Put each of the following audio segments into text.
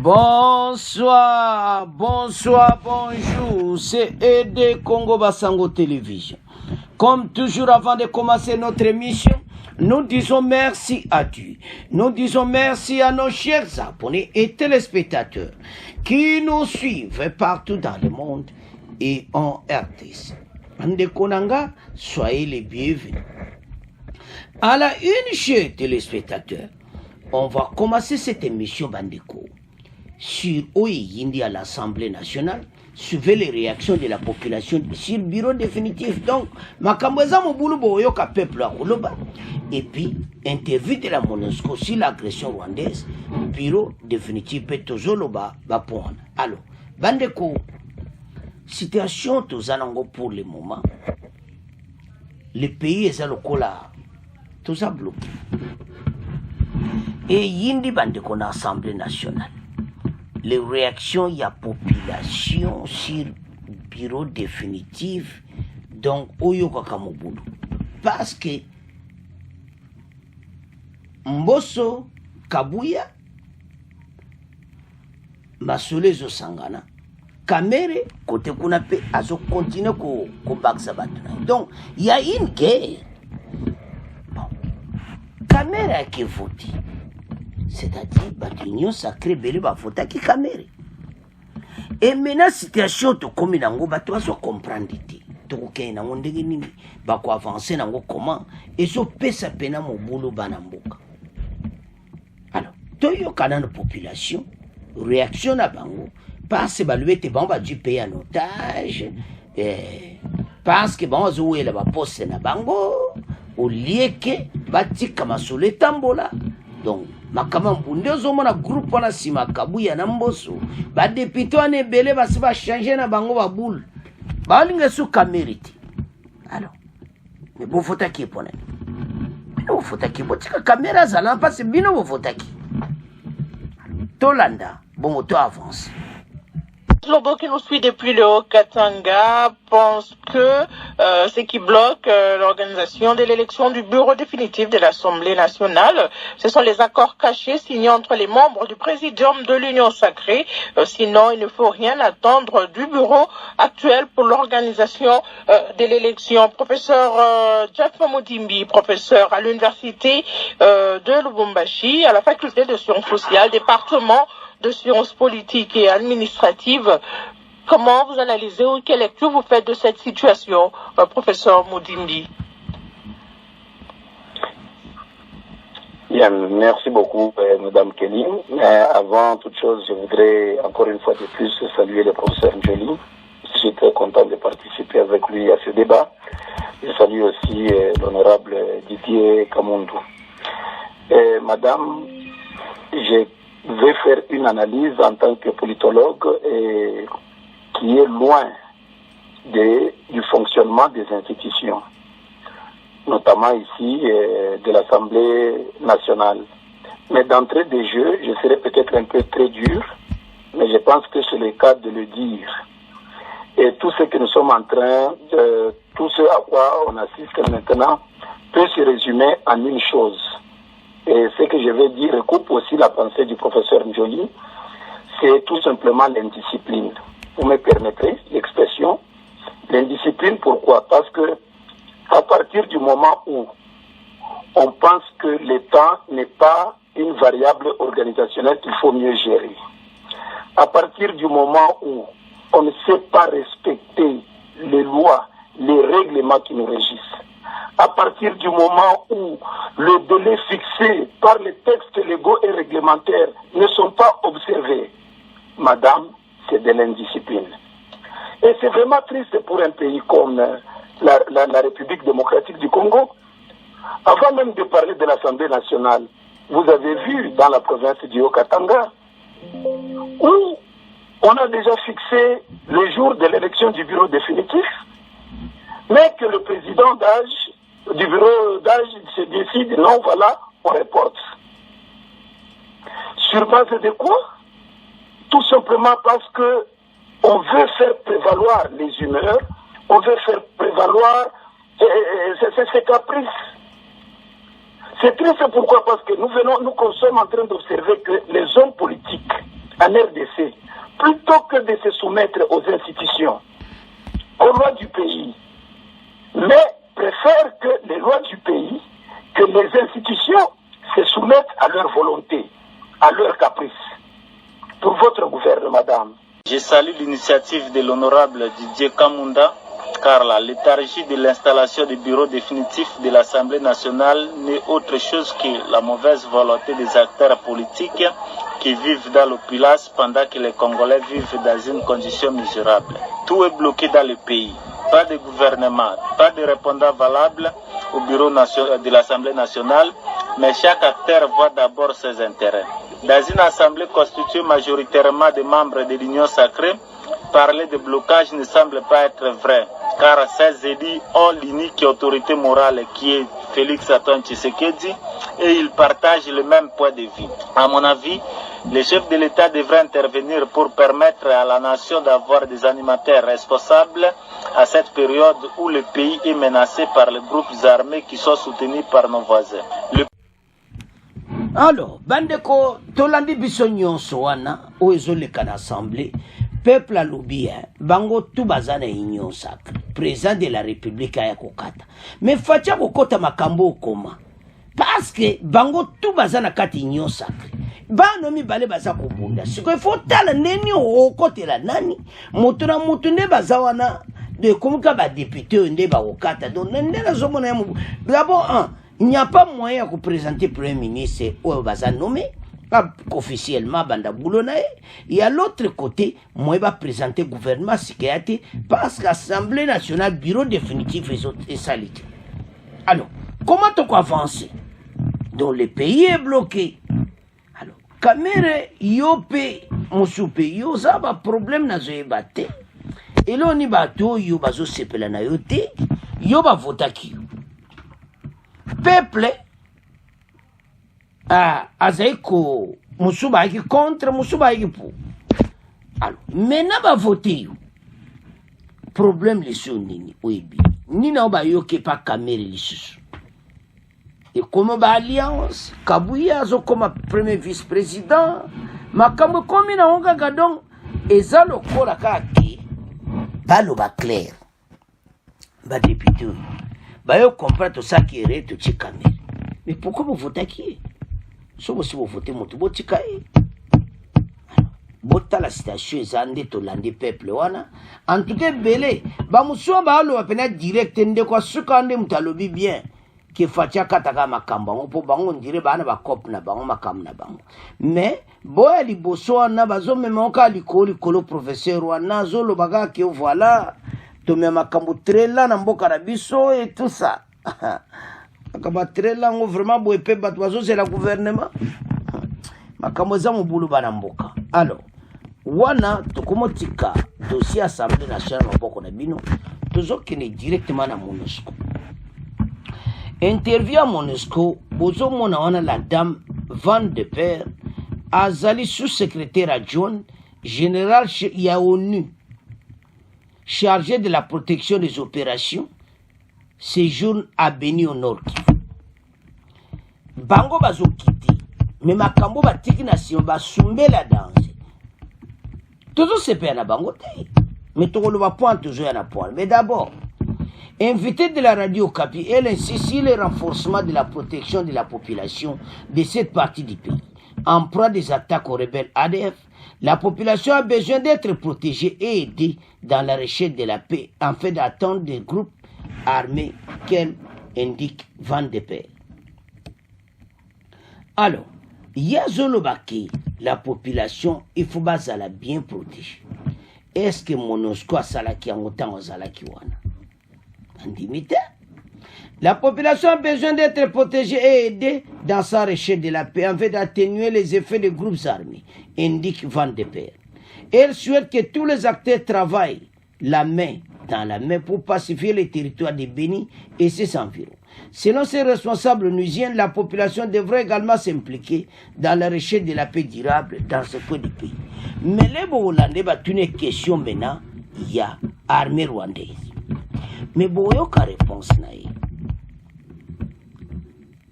Bonsoir, bonsoir, bonjour, c'est ED Congo Basango Télévision. Comme toujours avant de commencer notre émission, nous disons merci à Dieu. Nous disons merci à nos chers abonnés et téléspectateurs qui nous suivent partout dans le monde et en RDC. Konanga, soyez les bienvenus. À la une, chers téléspectateurs, on va commencer cette émission Bandeko sur Oyindi à l'Assemblée nationale. Suivez les réactions de la population sur le bureau définitif. Donc, Makamweza Moboulou Boyoka peuple à Koloba. Et puis, interview de la MONUSCO sur l'agression rwandaise. Bureau définitif Petozoloba Bapon. Alors, Bandeko, situation Tozanango pour le moment. Le pays est à l'Okola. Toza bloqué. Et Yindi Bandeko na Assemblée nationale. Les réactions, il y a population sur bureau définitif, donc Oyoka Kamoboulou. Parce que Mboso Kabuya, Masolezo Sangana, Kamere, côté Kunape, Azo continue ko baksa batuna. Donc, il y a une guerre. Bon. Kamere qui vote. C'est-à-dire, l'union sacrée, belle, va voter qui Kamere. Et maintenant, situation, tu comme nango, tu vas comprendre. Tu vas nango ndenge nini, ba ko avancer nango comment, et so pesa pena mo boulot banamboka. Alors, tu yo kanana population, réaction à bango, parce que balué te bamba du pays en otage, parce que bon, zoué la ba poste na bango, au lieu que batika masole tambola. Donc, makama mbunde ozomona groupe wana sima Kabuya na Mboso ba député wana ebele basi ba changer na bango ba boule ba linga su Kamérite. Alors, mais bon vota qui pona bino vota qui botika caméra zala parce bino vota qui Tolanda bon auto avance. Lobo qui nous suit depuis le Haut-Katanga pense que ce qui bloque l'organisation de l'élection du bureau définitif de l'Assemblée nationale, ce sont les accords cachés signés entre les membres du présidium de l'Union sacrée. Sinon, il ne faut rien attendre du bureau actuel pour l'organisation de l'élection. Professeur Jeff Moudimbi, professeur à l'université de Lubumbashi, à la faculté de sciences sociales, département de sciences politiques et administratives. Comment vous analysez ou quelle lecture vous faites de cette situation, professeur Moudimbi? Bien, merci beaucoup, Madame Kelly. Avant toute chose, je voudrais encore une fois de plus saluer le professeur Njoli. Je suis très content de participer avec lui à ce débat. Je salue aussi l'honorable Didier Kamundou. Madame, je vais faire une analyse en tant que politologue qui est loin du fonctionnement des institutions, notamment ici de l'Assemblée nationale. Mais d'entrée de jeu, je serai peut-être un peu très dur, mais je pense que c'est le cas de le dire. Et tout ce que nous sommes en train de, tout ce à quoi on assiste maintenant peut se résumer en une chose. Et ce que je vais dire recoupe aussi la pensée du professeur Njoli, c'est tout simplement l'indiscipline. Vous me permettrez l'expression. L'indiscipline, pourquoi? Parce que à partir du moment où on pense que l'État n'est pas une variable organisationnelle qu'il faut mieux gérer, à partir du moment où on ne sait pas respecter les lois, les règlements qui nous régissent, à partir du moment où le délai fixé par les textes légaux et réglementaires ne sont pas observés, madame, c'est de l'indiscipline. Et c'est vraiment triste pour un pays comme la République démocratique du Congo. Avant même de parler de l'Assemblée nationale, vous avez vu dans la province du Haut-Katanga, où on a déjà fixé le jour de l'élection du bureau définitif, mais que le président du bureau d'âge se décide, non, voilà, on reporte. Sur base de quoi? Tout simplement parce que on veut faire prévaloir les humeurs, on veut faire prévaloir ces caprices. C'est triste, pourquoi? Parce que nous sommes en train d'observer que les hommes politiques en RDC, plutôt que de se soumettre aux institutions, aux lois du pays, mais préfèrent que les lois du pays, que les institutions se soumettent à leur volonté, à leur caprice. Pour votre gouvernement, madame. Je salue l'initiative de l'honorable Didier Kamunda, car la léthargie de l'installation du bureau définitif de l'Assemblée nationale n'est autre chose que la mauvaise volonté des acteurs politiques qui vivent dans l'opulence pendant que les Congolais vivent dans une condition misérable. Tout est bloqué dans le pays. Pas de gouvernement, pas de répondant valable au bureau de l'Assemblée nationale, mais chaque acteur voit d'abord ses intérêts. Dans une assemblée constituée majoritairement de membres de l'Union sacrée, parler de blocage ne semble pas être vrai, car ces édits ont l'unique autorité morale qui est Félix Antoine Tshisekedi et ils partagent le même point de vue. À mon avis, les chefs de l'État devraient intervenir pour permettre à la nation d'avoir des animateurs responsables à cette période où le pays est menacé par les groupes armés qui sont soutenus par nos voisins. Alors, bandeko tolandi biso nyonso wana oezoleka na assemblée peuple alobi bango tu baza na union sacrée président de la république aya kokata mais fatia kokota makambo okoma parce que bango tu baza na kati union sacrée bano mibale baza kobunda siko il faut tala neni okotela nani moto na moto nde baza wana de komuka ba député nde ba kokata donc nde nazomona d'abord il n'y a pas moyen de présenter le Premier ministre ou baza nommé officiellement banda boulona et à l'autre côté moi va présenter le gouvernement sikayate parce que l'Assemblée nationale bureau définitif est salité. Alors comment on peut avancer donc le pays est bloqué. Alors Kamere yope musupe yo ça va problème na zoebate et là on y bato yo bazo sepela na yote yo ba votaki peuple azaiko musuba qui contre musuba qui pour alors maintenant va voter problème les sonini oyebi nina oba yoke pa Kamere lisusu et comme ba alliance Kabuya zo comme premier vice-président makambo comme na onga gadon eza lokola kaki balo ba clair ba député bayo comprendre tout ça qui est tout Kamere. Mais pourquoi vous votez qui? Si vous votez mon tout tika bota la situation zande to lande peuple wana en tout cas belé ba muso ba lo apena direct nde kwa suka nde mutalobi bien ke fatia kataka makamba ngo bango ndire bana ba cop na bango makam na bango mais boya liboso wana bazo mema ka likolo professeur wana zolo baga ke voilà tomia makambo trela na mboka na biso et tout ça akaba trela ngo vraiment boye pe bato bazo c'est la gouvernement makambo za mobulu bana mboka. Alors wana tokomotika dossier assemblée nationale maboko na bino tozokene directement na MONUSCO interview à MONUSCO bozo mona wana la dame Van de Père azali sous-secrétaire adjoint général ya ONU chargé de la protection des opérations, séjourne à Beni au Nord Kivu. Bango bazo kiti, mais makambo batiki nation basumbe la danger. Toujours se perd na bango te, mais tout le point toujours à point. Mais d'abord, invité de la radio Kapi, elle insiste sur le renforcement de la protection de la population de cette partie du pays. En proie des attaques aux rebelles ADF, la population a besoin d'être protégée et aidée dans la recherche de la paix en fait d'attendre des groupes armés qu'elle indique Van de Père. Alors, il y a Zolobaki, la population, il faut la bien protéger. Est-ce que MONUSCO a salaki en autant aux salaki wana? En dimité? La population a besoin d'être protégée et aidée dans sa recherche de la paix en fait d'atténuer les effets des groupes armés, indique Van de Père. Elle souhaite que tous les acteurs travaillent la main dans la main pour pacifier les territoires de Beni et ses environs. Selon ses responsables onusiens, la population devrait également s'impliquer dans la recherche de la paix durable dans ce coin du pays. Mais les Hollandais ont une question maintenant, il y a armée rwandaise. Mais Boyoka réponse naïe.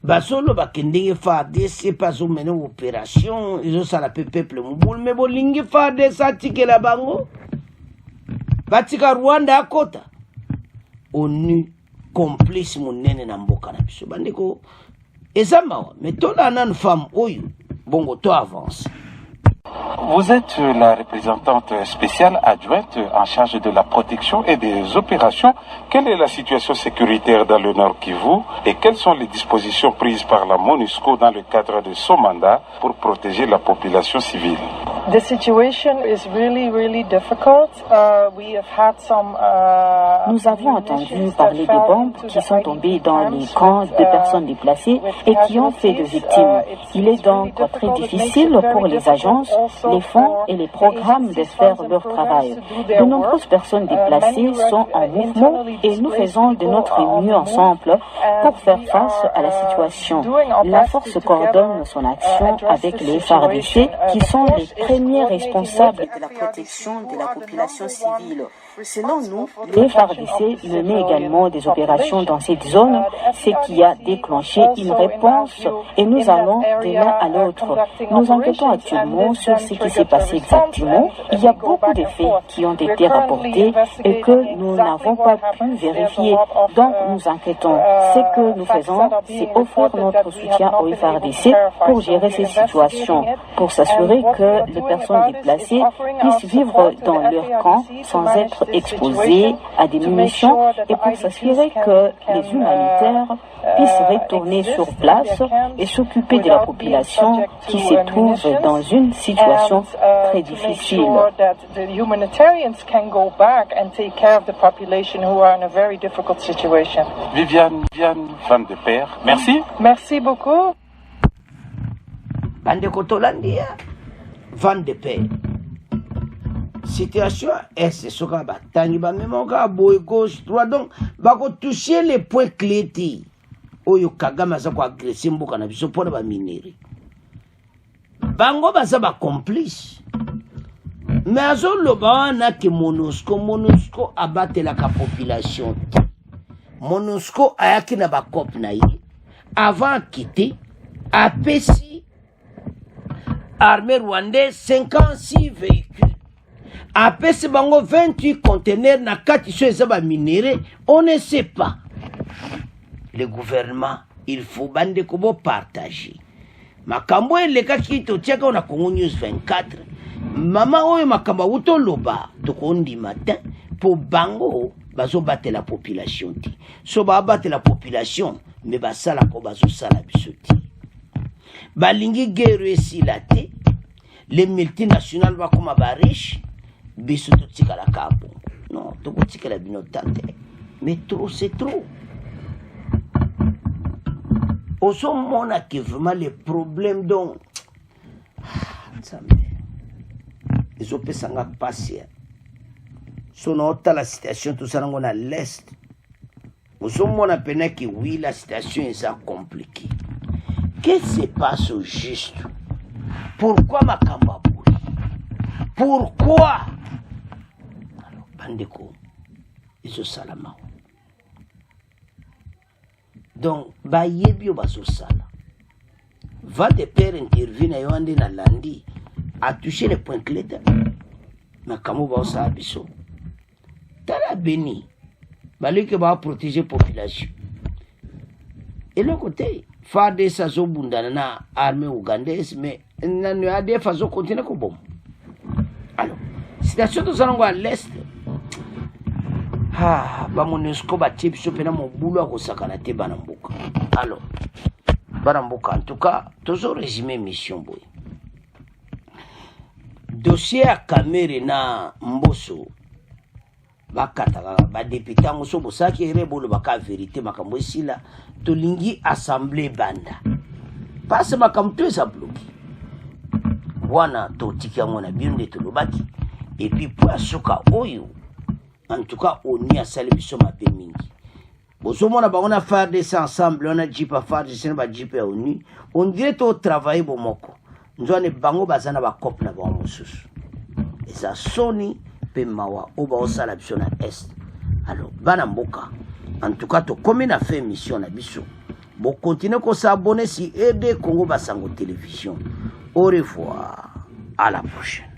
basolo bakendenge FARDC pazo mene opération ezosala pe peuple mobulu me bolingi FARDC atikela bango batika Rwanda akota ONU complice monene na mboka na biso bandeko eza mawa me tola nanu femme oyo bongo to avance. Vous êtes la représentante spéciale adjointe en charge de la protection et des opérations. Quelle est la situation sécuritaire dans le Nord Kivu et quelles sont les dispositions prises par la MONUSCO dans le cadre de son mandat pour protéger la population civile? The situation is really difficult. We have had some. Nous avons entendu parler des bombes qui sont tombées dans les camps de personnes déplacées et qui ont fait des victimes. Il est donc très difficile pour les agences, les fonds et les programmes de faire leur travail. De nombreuses personnes déplacées sont en mouvement et nous faisons de notre mieux ensemble pour faire face à la situation. La force coordonne son action avec les FARDC qui sont les premiers responsables de la protection de la population civile. Selon nous, les FARDC menaient également des opérations dans cette zone, ce qui a déclenché une réponse et nous allons de l'un à l'autre. Nous enquêtons actuellement sur ce qui s'est passé exactement. Il y a beaucoup de faits qui ont été rapportés et que nous n'avons pas pu vérifier. Donc nous enquêtons. Ce que nous faisons, c'est offrir notre soutien aux FARDC pour gérer ces situations, pour s'assurer que les personnes déplacées puissent vivre dans leur camp sans être exposés à des munitions et pour s'assurer que les humanitaires puissent retourner sur place et s'occuper de la population qui se trouve dans une situation très difficile. Viviane Van de Peer, merci. Merci beaucoup. Bande Kotolandia, Van de Peer. Situation est ce soka batangi ba même ka boy gauche droit donc ba ko toucher les points clés ti oyo Kagame za ko agresser mboka na biso pona ba mineri bango baza ba complice mais azo loba na ke MONUSCO abatela ka population MONUSCO ayaki na ba cop na yi avant quitter apesi armée rwandaise 56 véhicules. Après ce bango 28 conteneurs na kati so ezaba minéré, on ne sait pas. Le gouvernement, il faut bande ko bo partager. Makambo eleka kito tiaka na Congo News 24. Mama oyo makamba uto loba to kondi matin pour bango bazo battre la population ti. So ba battre la population mais ba sala ko bazo sala bisoti. Balingi guerre esila te. Les multinationales va comme ba riche. Biso to tika la kabo. Non, to ko tika la bino tante. Mais trop c'est trop. Au son mona que vraiment les problèmes donc ils ont pu s'en passer. Son autre la situation tout ça dans l'est. Au son mona peine que oui la situation est compliquée. Qu'est-ce qui se passe au juste? Pourquoi ma Kambabou? Pourquoi? Alors, Bandeko, ils ont salama. Donc, Bayebio baso sala. Va de père intervient à Yoande na Landi a touché les points clés de ma Kamou ba sa abiso. Tala béni. Balé que va protéger la population. Et l'autre côté, faire des saisons bundana armée ougandaise, mais il a des façons continuer comme bon. Alors, situation de Zanongo à l'est. Ah, ba MONUSCO ba type sopena mon boulot à Kosakana te banamboka. Alors, banamboka en tout cas, toujours résumé mission boy. Dossier à Kamere na Mboso. Bakata ba député ngoso bosaki rebolo baka vérité makambo sila to lingi assemblée banda. Passe makambo to sa bloqué. Wana to tikia mona bionde to lobaki et puis pour asoka oyo. En tout cas, on y a salé biso mabe mingi. Bosomona ba on a fait des ensemble, on a jeep à faire des scènes ba jeep à ONU. On dirait to travailler bo moko. Nzone bango bazana ba cop na ba mosusu. Et ça soni pe mawa oba osala biso na est. Alors bana mboka. En tout cas to comme na fait mission na biso. Bon, continuez à s'abonner sur RD Congo Basango Télévision. Au revoir. À la prochaine.